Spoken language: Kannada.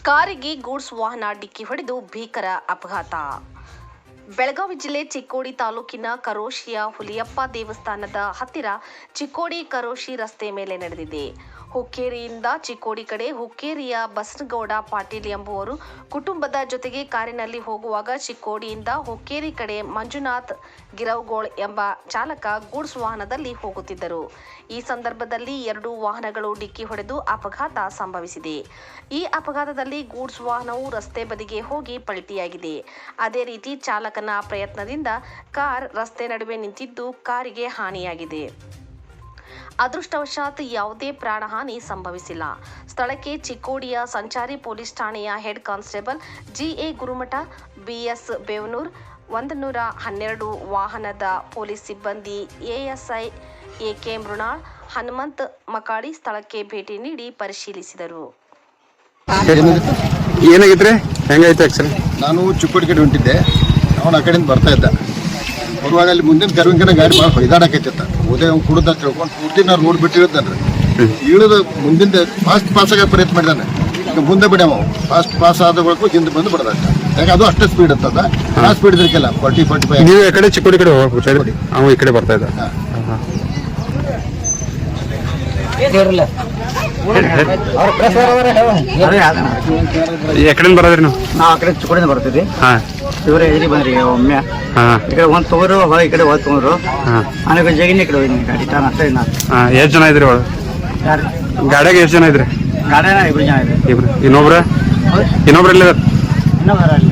ಕಾರಿಗೆ ಗೂಡ್ಸ್ ವಾಹನ ಡಿಕ್ಕಿ ಹೊಡೆದು ಭೀಕರ ಅಪಘಾತ. ಬೆಳಗಾವಿ ಜಿಲ್ಲೆ ಚಿಕ್ಕೋಡಿ ತಾಲೂಕಿನ ಕರೋಶಿಯ ಹುಲಿಯಪ್ಪ ದೇವಸ್ಥಾನದ ಹತ್ತಿರ ಚಿಕ್ಕೋಡಿ ಕರೋಶಿ ರಸ್ತೆ ಮೇಲೆ ನಡೆದಿದೆ. ಹುಕ್ಕೇರಿಯಿಂದ ಚಿಕ್ಕೋಡಿ ಕಡೆ ಹುಕ್ಕೇರಿಯ ಬಸನಗೌಡ ಪಾಟೀಲ್ ಎಂಬುವರು ಕುಟುಂಬದ ಜೊತೆಗೆ ಕಾರಿನಲ್ಲಿ ಹೋಗುವಾಗ ಚಿಕ್ಕೋಡಿಯಿಂದ ಹುಕ್ಕೇರಿ ಕಡೆ ಮಂಜುನಾಥ್ ಗಿರವಗೋಳ್ ಎಂಬ ಚಾಲಕ ಗೂಡ್ಸ್ ವಾಹನದಲ್ಲಿ ಹೋಗುತ್ತಿದ್ದರು. ಈ ಸಂದರ್ಭದಲ್ಲಿ 2 ವಾಹನಗಳು ಡಿಕ್ಕಿ ಹೊಡೆದು ಅಪಘಾತ ಸಂಭವಿಸಿದೆ. ಈ ಅಪಘಾತದಲ್ಲಿ ಗೂಡ್ಸ್ ವಾಹನವು ರಸ್ತೆ ಬದಿಗೆ ಹೋಗಿ ಪಲ್ಟಿಯಾಗಿದೆ. ಅದೇ ರೀತಿ ಚಾಲಕನ ಪ್ರಯತ್ನದಿಂದ ಕಾರ್ ರಸ್ತೆ ನಡುವೆ ನಿಂತಿದ್ದು ಕಾರಿಗೆ ಹಾನಿಯಾಗಿದೆ. ಅದೃಷ್ಟವಶಾತ್ ಯಾವುದೇ ಪ್ರಾಣಹಾನಿ ಸಂಭವಿಸಿಲ್ಲ. ಸ್ಥಳಕ್ಕೆ ಚಿಕ್ಕೋಡಿಯ ಸಂಚಾರಿ ಪೊಲೀಸ್ ಠಾಣೆಯ ಹೆಡ್ ಕಾನ್ಸ್ಟೇಬಲ್ ಜಿಎ ಗುರುಮಠ, ಬಿಎಸ್ ಬೇವನೂರ್, 112 ವಾಹನದ ಪೊಲೀಸ್ ಸಿಬ್ಬಂದಿ ಎಎಸ್ಐ ಎಕೆ ಮೃಣಾಳ್, ಹನುಮಂತ್ ಮಕಾಡಿ ಸ್ಥಳಕ್ಕೆ ಭೇಟಿ ನೀಡಿ ಪರಿಶೀಲಿಸಿದರು. ಏನಾಗಿದ್ರೆ ಹೆಂಗಾಯ್ತು ಆಕ್ಸಿಡೆಂಟ್? ನಾನು ಚಿಕ್ಕೋಡಿ ಕಡೆ ಹೊಂಟಿದ್ದೆ. ಅವನು ಆ ಕಡೆಯಿಂದ ಬರ್ತಾ ಇದ್ದ. ಬರುವಾಗ ಅಲ್ಲಿ ಮುಂದಿನ ಕರುವಿನ ಕಡೆ ಗಾಡಿ ಭಾಳ ಹೊಯ್ದಾಡಕೈತಿತ್ತ. ಉದಯ ಅವ್ನು ಕುಡ್ದ ತಿಳ್ಕೊಂಡು ಪೂರ್ತಿ ನಾವು ರೋಡ್ ಬಿಟ್ಟಿರುತ್ತಾನೆ. ಇಳಿದು ಮುಂದಿಂದ ಫಾಸ್ಟ್ ಪಾಸ್ ಆಗ ಪ್ರಯತ್ನ ಮಾಡಿದಾನೆ. ಈಗ ಮುಂದೆ ಬಿಡ್ಯಾವ ಫಾಸ್ಟ್ ಪಾಸ್ ಆದ ಬಳಿಕ ಹಿಂದೆ ಬಂದು ಬಿಡದ. ಯಾಕೆ ಅದು ಅಷ್ಟೇ ಸ್ಪೀಡ್ ಇರ್ತದ. ಆ ಸ್ಪೀಡ್ ಇದ್ರಕ್ಕೆಲ್ಲ 40-45. ನೀವು ಈ ಕಡೆ ಚಿಕ್ಕೋಡಿ ಕಡೆ ಹೋಗ್ಬಿಟ್ಟು ಅವ ಈ ಕಡೆ ಬರ್ತಾ ಇದ್ದ. ಎಕಡೆ ಬರೋದ್ರಿ ನೀವು? ನಾವು ಆ ಕಡೆ ಚಿಕ್ಕೋಡಿಂದ ಬರ್ತೀವಿ. ಇವರೇ ಎದುರಿ ಬಂದ್ರಿ ಒಮ್ಮೆ. ಈ ಕಡೆ ಒಂದು ತಗೋರು ಈ ಕಡೆ ಒಂದು ತಗೋರು. ಆಮೇಲೆ ಜಗಿನ ಕಡೆ ಹೋಗಿ ಗಾಡಿ ತಾನ ಅಷ್ಟೇ. ಎಷ್ಟು ಜನ ಇದ್ರಿ ಒಳಗೆ? ಯಾರು ಗಾಡಿಯಾಗ ಎಷ್ಟು ಜನ ಇದ್ರಿ? ಗಾಡಿನ 2 ಜನ ಇದೆ. ಇನ್ನೊಬ್ರ ಇಲ್ಲ? ಇನ್ನೊಬ್ಬರ ಅಲ್ಲಿ